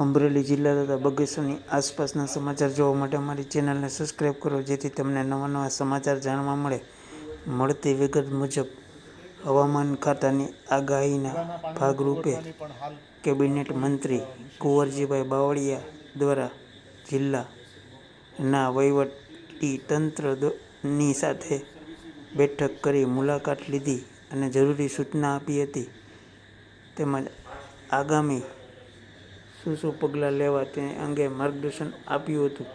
અમરેલી જિલ્લા તથા બગસરાની આસપાસના સમાચાર જોવા માટે અમારી ચેનલને સબસ્ક્રાઈબ કરો, જેથી તમને નવા નવા સમાચાર જાણવા મળે. મળતી વિગત મુજબ હવામાન ખાતાની આગાહીના ભાગરૂપે કેબિનેટ મંત્રી કુંવરજીભાઈ બાવળિયા દ્વારા જિલ્લાના વહીવટી તંત્રની સાથે બેઠક કરી મુલાકાત લીધી અને જરૂરી સૂચના આપી હતી. તેમજ આગામી શું પગલાં લેવા તે અંગે માર્ગદર્શન આપ્યું હતું.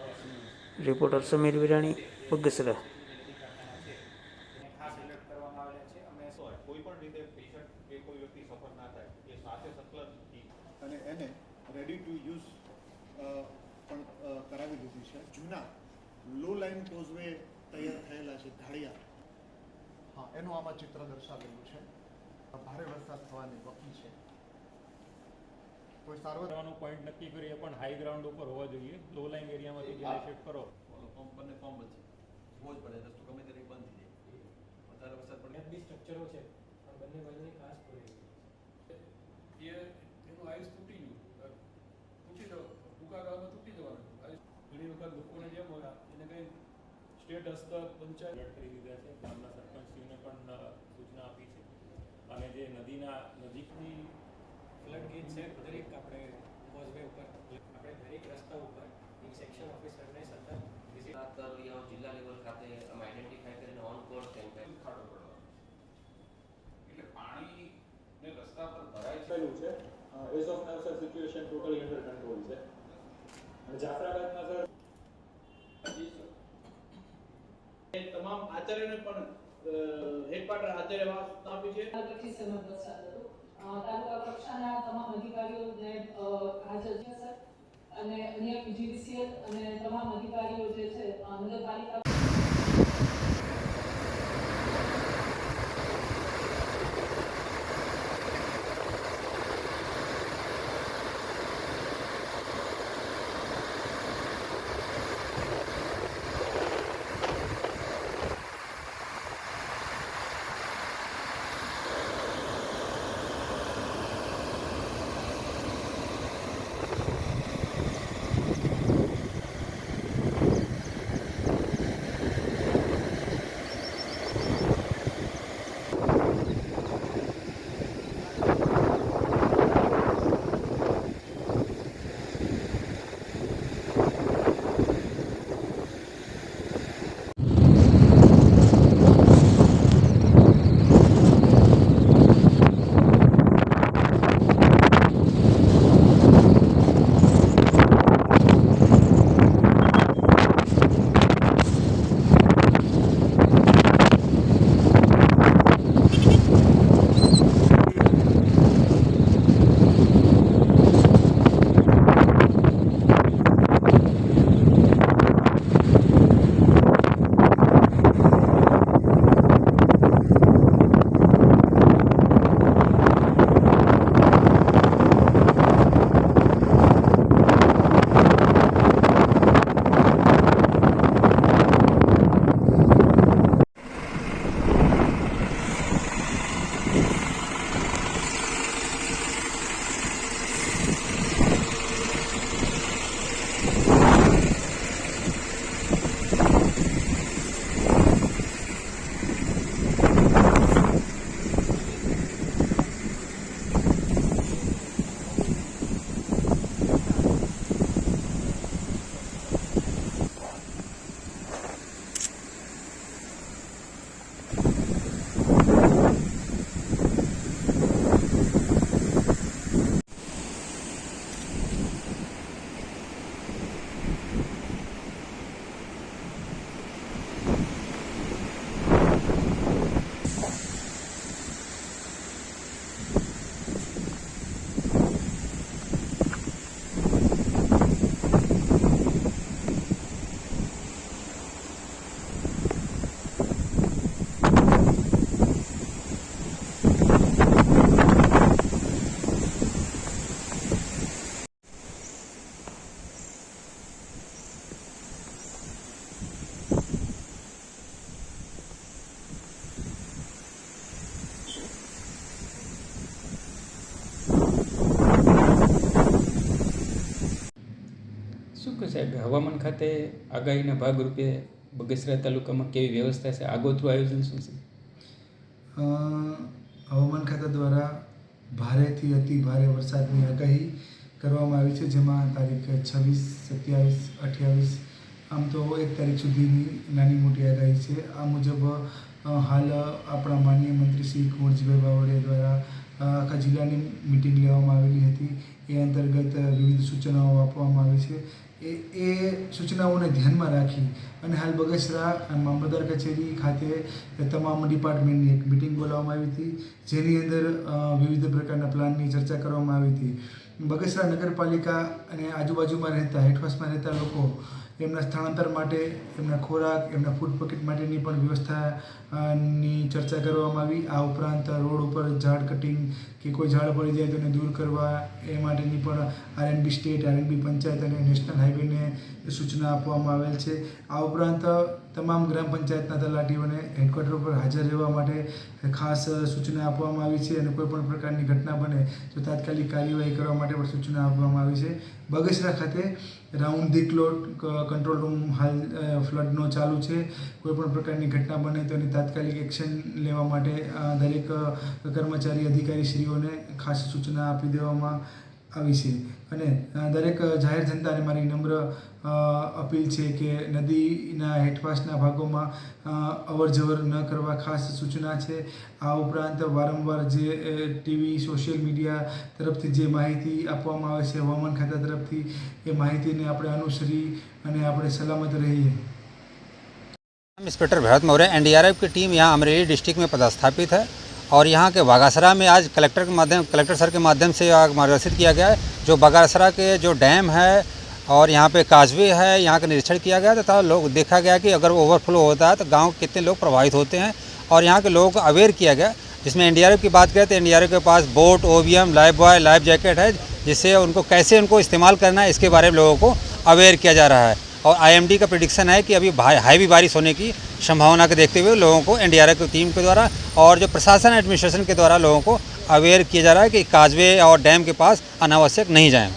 રિપોર્ટર સમીર વિરાણી, બગસરા. અને એને રેડી ટુ યુઝ પણ કરાવી દીધી છે. જૂના લો લાઇન કોઝવે તૈયાર થયેલા છે ઢાળિયા, હા, એનું આમાં ચિત્ર દર્શાવેલું છે. ભારે વરસાદ થવાની વકી છે. કોઈ સાર્વજનિક પોઈન્ટ નક્કી કરીએ પણ હાઈ ગ્રાઉન્ડ ઉપર હોવા જોઈએ. લો લાઇન એરિયામાંથી જેને શિફ્ટ કરો બંને ફોર્મ જ છે, બહુ જ પડે રસ્તો ગમે ત્યારે બંધ થઈ જાય. વધારે વરસાદ પડે બી સ્ટ્રક્ચરો છે પણ બંને બાજુની કાચ પડી ગઈ. એનું આયુષ તૂટી ગયું, તૂટી જવા ટૂંકા ગાળામાં તૂટી જવાનું. ઘણી વખત લોકોને જેમ હોય એને કંઈ સ્ટેટ હસ્તક પંચાયત કરી દીધા છે. ગામના સરપંચશ્રીને પણ સૂચના આપી છે. અને જે નદીના નજીકની ફ્લડ ગેટ છે દરેક આપણે કોઝવે ઉપર આપણે દરેક રસ્તા ઉપર એક સેક્શન ઓફિસરને સતત વિઝિટ જિલ્લા લેવલ ખાતે આઈડેન્ટિફાઈ કરીને ઓન કોર્સ કેમ્પેન ખાડો પડવાનો એટલે પાણી ને રસ્તા પર ભરાય છે. As of now sir situation totally under control છે. અને જાફરાબાદમાં સર તમામ આચાર્યને પણ હેડક્વાર્ટર આચાર્ય આપી છે. તાલુકા કક્ષાના તમામ અધિકારીઓને હાજર છે સર, અને અન્ય પીજીવીસીએલ અને તમામ અધિકારીઓ જે છે નગરપાલિકા શું સાહેબ, હવામાન ખાતે આગાહીના ભાગરૂપે બગસરા તાલુકામાં કેવી વ્યવસ્થા છે, આગોતરું આયોજન શું છે? હવામાન ખાતા દ્વારા ભારેથી અતિ ભારે વરસાદની આગાહી કરવામાં આવી છે, જેમાં તારીખ 26, 27, 28 આમ તો 1 તારીખ સુધીની નાની મોટી આગાહી છે. આ મુજબ હાલ આપણા માનનીય મંત્રી શ્રી કુંવરજીભાઈ બાવળિયા દ્વારા આખા જિલ્લાની મિટિંગ લેવામાં આવેલી હતી. એ અંતર્ગત વિવિધ સૂચનાઓ આપવામાં આવી છે. એ સૂચનાઓને ધ્યાનમાં રાખી અને હાલ બગસરા મામલતદાર કચેરી ખાતે તમામ ડિપાર્ટમેન્ટની એક મિટિંગ બોલાવવામાં આવી હતી, જેની અંદર વિવિધ પ્રકારના પ્લાનની ચર્ચા કરવામાં આવી હતી. બગસરા નગરપાલિકા અને આજુબાજુમાં રહેતા હેઠવાસમાં રહેતા લોકો એમના સ્થળાંતર માટે, એમના ખોરાક, એમના ફૂડ પેકેટ માટેની પણ વ્યવસ્થાની ચર્ચા કરવામાં આવી. આ ઉપરાંત રોડ ઉપર ઝાડ કટિંગ કે કોઈ ઝાડ પડી જાય તો એને દૂર કરવા એ માટેની પણ આરએનબી સ્ટેટ, આરએનબી પંચાયત અને નેશનલ હાઈવેને સૂચના આપવામાં આવેલ છે. આ ઉપરાંત તમામ ગ્રામ પંચાયતના તલાટીઓને હેડક્વાર્ટર પર હાજર રહેવા માટે ખાસ સૂચના આપવામાં આવી છે અને કોઈપણ પ્રકારની ઘટના બને તો તાત્કાલિક કાર્યવાહી કરવા માટે પણ સૂચના આપવામાં આવી છે. બગસરા ખાતે round the clock control room હાલ ફ્લડનો ચાલુ છે. કોઈપણ પ્રકારની ઘટના બને તો એની તાત્કાલિક એક્શન લેવા માટે દરેક કર્મચારી અધિકારીશ્રીઓને ખાસ સૂચના આપી દેવામાં આવી છે. અને દરેક જાહેર જનતાને મારી નમ્ર અપીલ છે કે નદીના હેઠવાસના ભાગોમાં અવર જવર ન કરવા ખાસ સૂચના છે. આ ઉપરાંત વારંવાર જે ટીવી, સોશિયલ મીડિયા તરફથી જે માહિતી આપવામાં આવે છે હવામાન ખાતા તરફથી, એ માહિતીને આપણે અનુસરી અને આપણે સલામત રહીએ. इंस्पेक्टर भरत मौर्य, एनडीआरएफ की टीम यहाँ अमरेली डिस्ट्रिक्ट में पदस्थापित है और यहाँ के बागासरा में आज कलेक्टर सर के माध्यम से मार्गदर्शित किया गया है. जो बागासरा के जो डैम है और यहाँ पे काजवे है, यहाँ का निरीक्षण किया गया तथा लोग देखा गया कि अगर ओवरफ्लो होता है तो गांव के कितने लोग प्रभावित होते हैं और यहाँ के लोगों को अवेयर किया गया. जिसमें एनडीआरएफ की बात करें तो एनडीआरएफ के पास boat, OVM, life buoy, life jacket है, जिससे उनको कैसे उनको इस्तेमाल करना है इसके बारे में लोगों को अवेयर किया जा रहा है. और आईएमडी का प्रेडिक्शन है कि अभी हैवी बारिश होने की संभावना को देखते हुए लोगों को एनडीआरएफ की टीम के द्वारा और जो प्रशासन एडमिनिस्ट्रेशन के द्वारा लोगों को अवेयर किया जा रहा है कि काजवे और डैम के पास अनावश्यक नहीं जाएं.